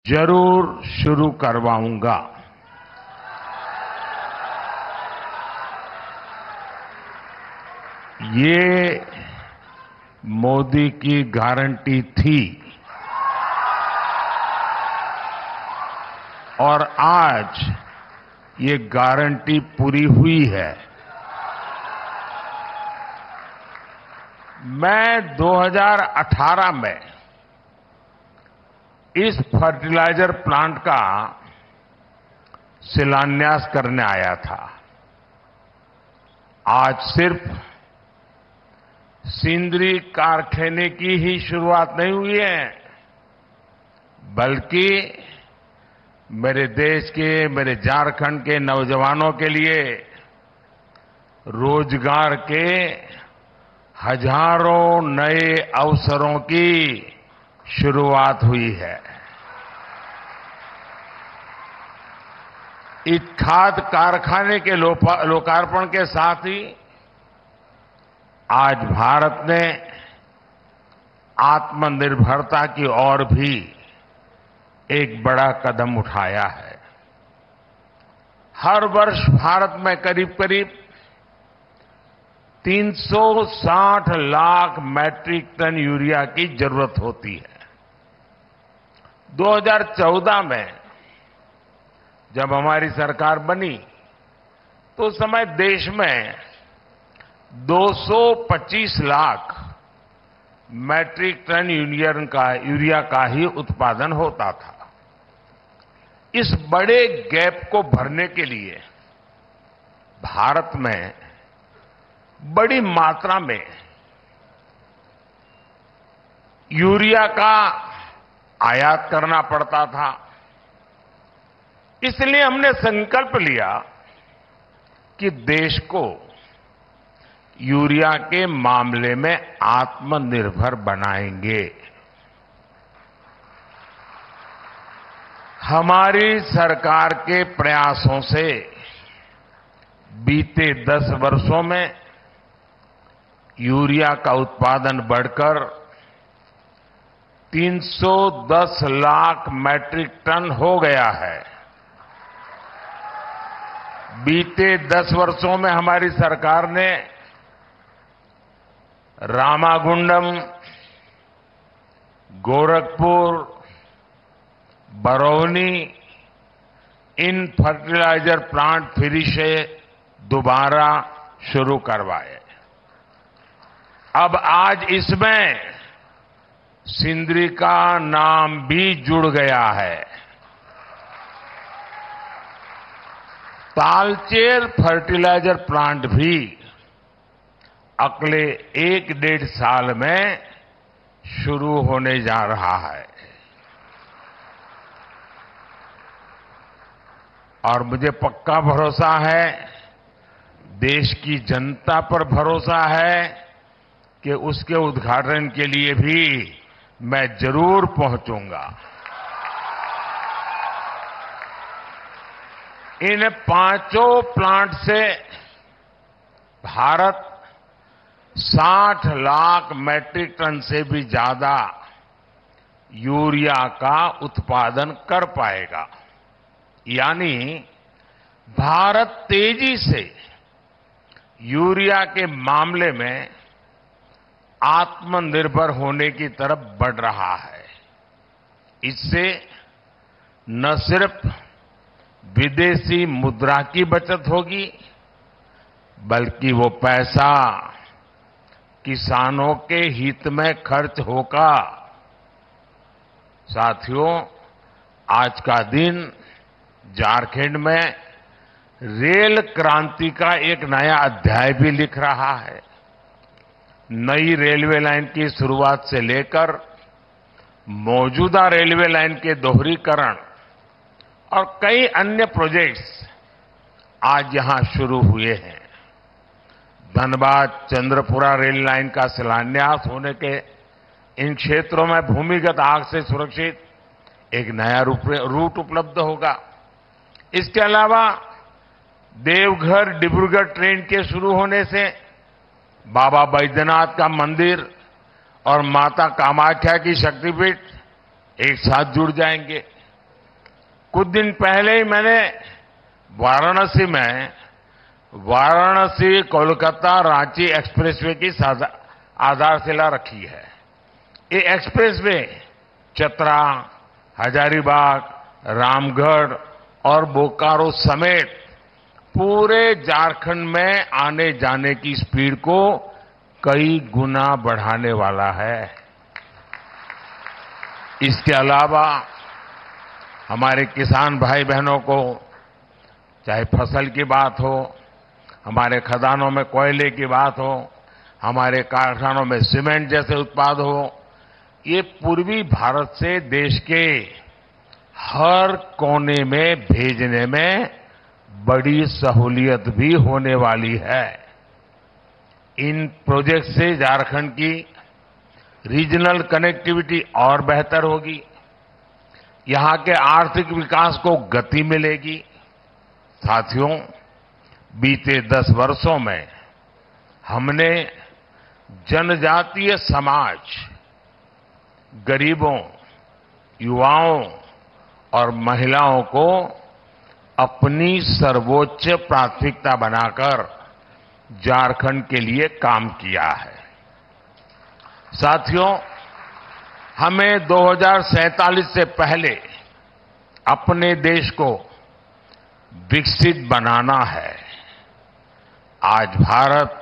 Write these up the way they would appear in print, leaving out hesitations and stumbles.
जरूर शुरू करवाऊंगा। ये मोदी की गारंटी थी और आज ये गारंटी पूरी हुई है। मैं 2018 में इस फर्टिलाइजर प्लांट का शिलान्यास करने आया था। आज सिर्फ सिंदरी कारखाने की ही शुरुआत नहीं हुई है, बल्कि मेरे देश के, मेरे झारखंड के नौजवानों के लिए रोजगार के हजारों नए अवसरों की शुरुआत हुई है। इस खाद कारखाने के लोकार्पण के साथ ही आज भारत ने आत्मनिर्भरता की ओर भी एक बड़ा कदम उठाया है। हर वर्ष भारत में करीब करीब 360 लाख मैट्रिक टन यूरिया की जरूरत होती है। 2014 में जब हमारी सरकार बनी तो उस समय देश में 225 लाख मैट्रिक टन यूरिया का ही उत्पादन होता था। इस बड़े गैप को भरने के लिए भारत में बड़ी मात्रा में यूरिया का आयात करना पड़ता था। इसलिए हमने संकल्प लिया कि देश को यूरिया के मामले में आत्मनिर्भर बनाएंगे। हमारी सरकार के प्रयासों से बीते 10 वर्षों में यूरिया का उत्पादन बढ़कर 310 लाख मैट्रिक टन हो गया है। बीते 10 वर्षों में हमारी सरकार ने रामागुंडम, गोरखपुर, बरौनी इन फर्टिलाइजर प्लांट फिर से दोबारा शुरू करवाए। अब आज इसमें सिंदरी का नाम भी जुड़ गया है। तालचेर फर्टिलाइजर प्लांट भी अगले 1-1.5 साल में शुरू होने जा रहा है। और मुझे पक्का भरोसा है, देश की जनता पर भरोसा है कि उसके उद्घाटन के लिए भी मैं जरूर पहुंचूंगा। इन 5 प्लांट से भारत 60 लाख मैट्रिक टन से भी ज्यादा यूरिया का उत्पादन कर पाएगा। यानी भारत तेजी से यूरिया के मामले में आत्मनिर्भर होने की तरफ बढ़ रहा है। इससे न सिर्फ विदेशी मुद्रा की बचत होगी, बल्कि वो पैसा किसानों के हित में खर्च होगा। साथियों, आज का दिन झारखंड में रेल क्रांति का एक नया अध्याय भी लिख रहा है। नई रेलवे लाइन की शुरुआत से लेकर मौजूदा रेलवे लाइन के दोहरीकरण और कई अन्य प्रोजेक्ट्स आज यहां शुरू हुए हैं। धनबाद चंद्रपुरा रेल लाइन का शिलान्यास होने के इन क्षेत्रों में भूमिगत आग से सुरक्षित एक नया रूट उपलब्ध होगा। इसके अलावा देवघर डिब्रूगढ़ ट्रेन के शुरू होने से बाबा बैद्यनाथ का मंदिर और माता कामाख्या की शक्तिपीठ एक साथ जुड़ जाएंगे। कुछ दिन पहले ही मैंने वाराणसी में वाराणसी कोलकाता रांची एक्सप्रेसवे की आधारशिला रखी है। ये एक्सप्रेसवे चतरा, हजारीबाग, रामगढ़ और बोकारो समेत पूरे झारखंड में आने जाने की स्पीड को कई गुना बढ़ाने वाला है। इसके अलावा हमारे किसान भाई बहनों को चाहे फसल की बात हो, हमारे खदानों में कोयले की बात हो, हमारे कारखानों में सीमेंट जैसे उत्पाद हो, ये पूर्वी भारत से देश के हर कोने में भेजने में बड़ी सहूलियत भी होने वाली है। इन प्रोजेक्ट से झारखंड की रीजनल कनेक्टिविटी और बेहतर होगी, यहां के आर्थिक विकास को गति मिलेगी। साथियों, बीते 10 वर्षों में हमने जनजातीय समाज, गरीबों, युवाओं और महिलाओं को अपनी सर्वोच्च प्राथमिकता बनाकर झारखंड के लिए काम किया है। साथियों, हमें 2047 से पहले अपने देश को विकसित बनाना है। आज भारत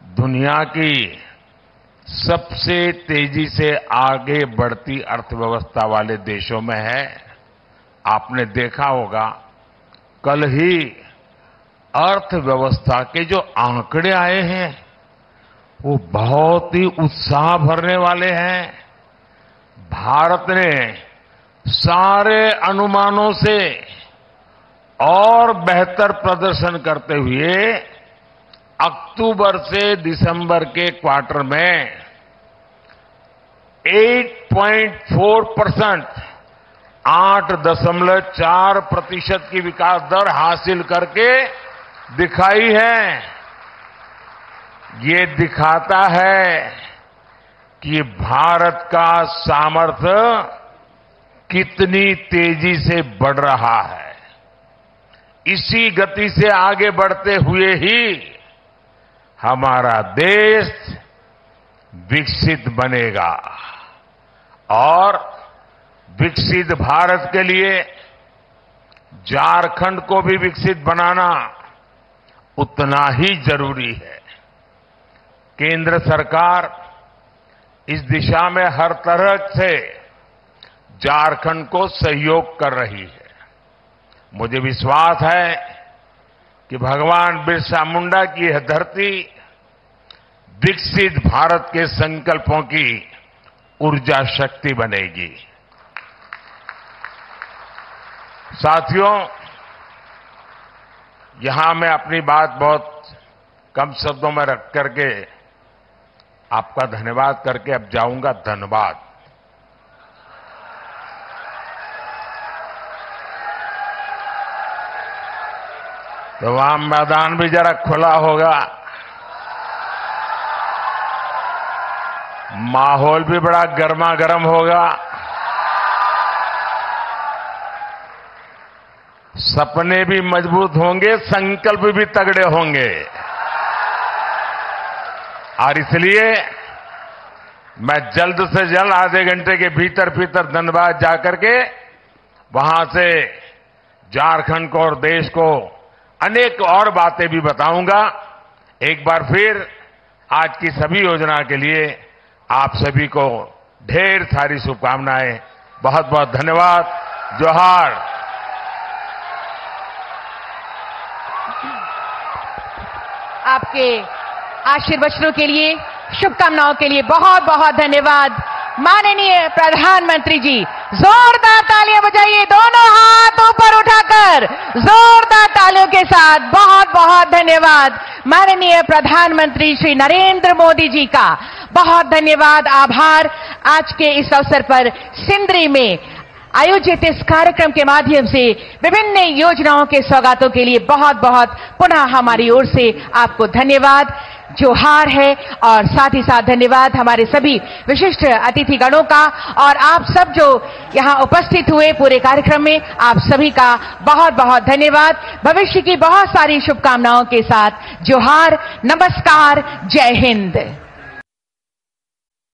दुनिया की सबसे तेजी से आगे बढ़ती अर्थव्यवस्था वाले देशों में है। आपने देखा होगा, कल ही अर्थव्यवस्था के जो आंकड़े आए हैं वो बहुत ही उत्साह भरने वाले हैं। भारत ने सारे अनुमानों से और बेहतर प्रदर्शन करते हुए अक्टूबर से दिसंबर के क्वार्टर में 8.4%, 8.4% की विकास दर हासिल करके दिखाई है। ये दिखाता है कि भारत का सामर्थ्य कितनी तेजी से बढ़ रहा है। इसी गति से आगे बढ़ते हुए ही हमारा देश विकसित बनेगा और विकसित भारत के लिए झारखंड को भी विकसित बनाना उतना ही जरूरी है। केंद्र सरकार इस दिशा में हर तरह से झारखंड को सहयोग कर रही है। मुझे विश्वास है कि भगवान बिरसा मुंडा की यह धरती विकसित भारत के संकल्पों की ऊर्जा शक्ति बनेगी। साथियों, यहां मैं अपनी बात बहुत कम शब्दों में रख करके आपका धन्यवाद करके अब जाऊंगा। धन्यवाद। तो वहां मैदान भी जरा खुला होगा, माहौल भी बड़ा गर्मा गर्म होगा, सपने भी मजबूत होंगे, संकल्प भी तगड़े होंगे। और इसलिए मैं जल्द से जल्द आधे घंटे के भीतर धनबाद जाकर के वहां से झारखंड को और देश को अनेक और बातें भी बताऊंगा। एक बार फिर आज की सभी योजना के लिए आप सभी को ढेर सारी शुभकामनाएं। बहुत बहुत धन्यवाद। जोहार। आपके आशीर्वचनों के लिए, शुभकामनाओं के लिए बहुत बहुत धन्यवाद। माननीय प्रधानमंत्री जी, जोरदार तालियां बजाइए, दोनों हाथ ऊपर उठाकर जोरदार तालियों के साथ। बहुत बहुत धन्यवाद माननीय प्रधानमंत्री श्री नरेंद्र मोदी जी का। बहुत धन्यवाद, आभार। आज के इस अवसर पर सिंदरी में आयोजित इस कार्यक्रम के माध्यम से विभिन्न योजनाओं के सौगातों के लिए बहुत बहुत पुनः हमारी ओर से आपको धन्यवाद, जोहार है। और साथ ही साथ धन्यवाद हमारे सभी विशिष्ट अतिथिगणों का, और आप सब जो यहां उपस्थित हुए पूरे कार्यक्रम में, आप सभी का बहुत बहुत धन्यवाद। भविष्य की बहुत सारी शुभकामनाओं के साथ जोहार, नमस्कार, जय हिंद।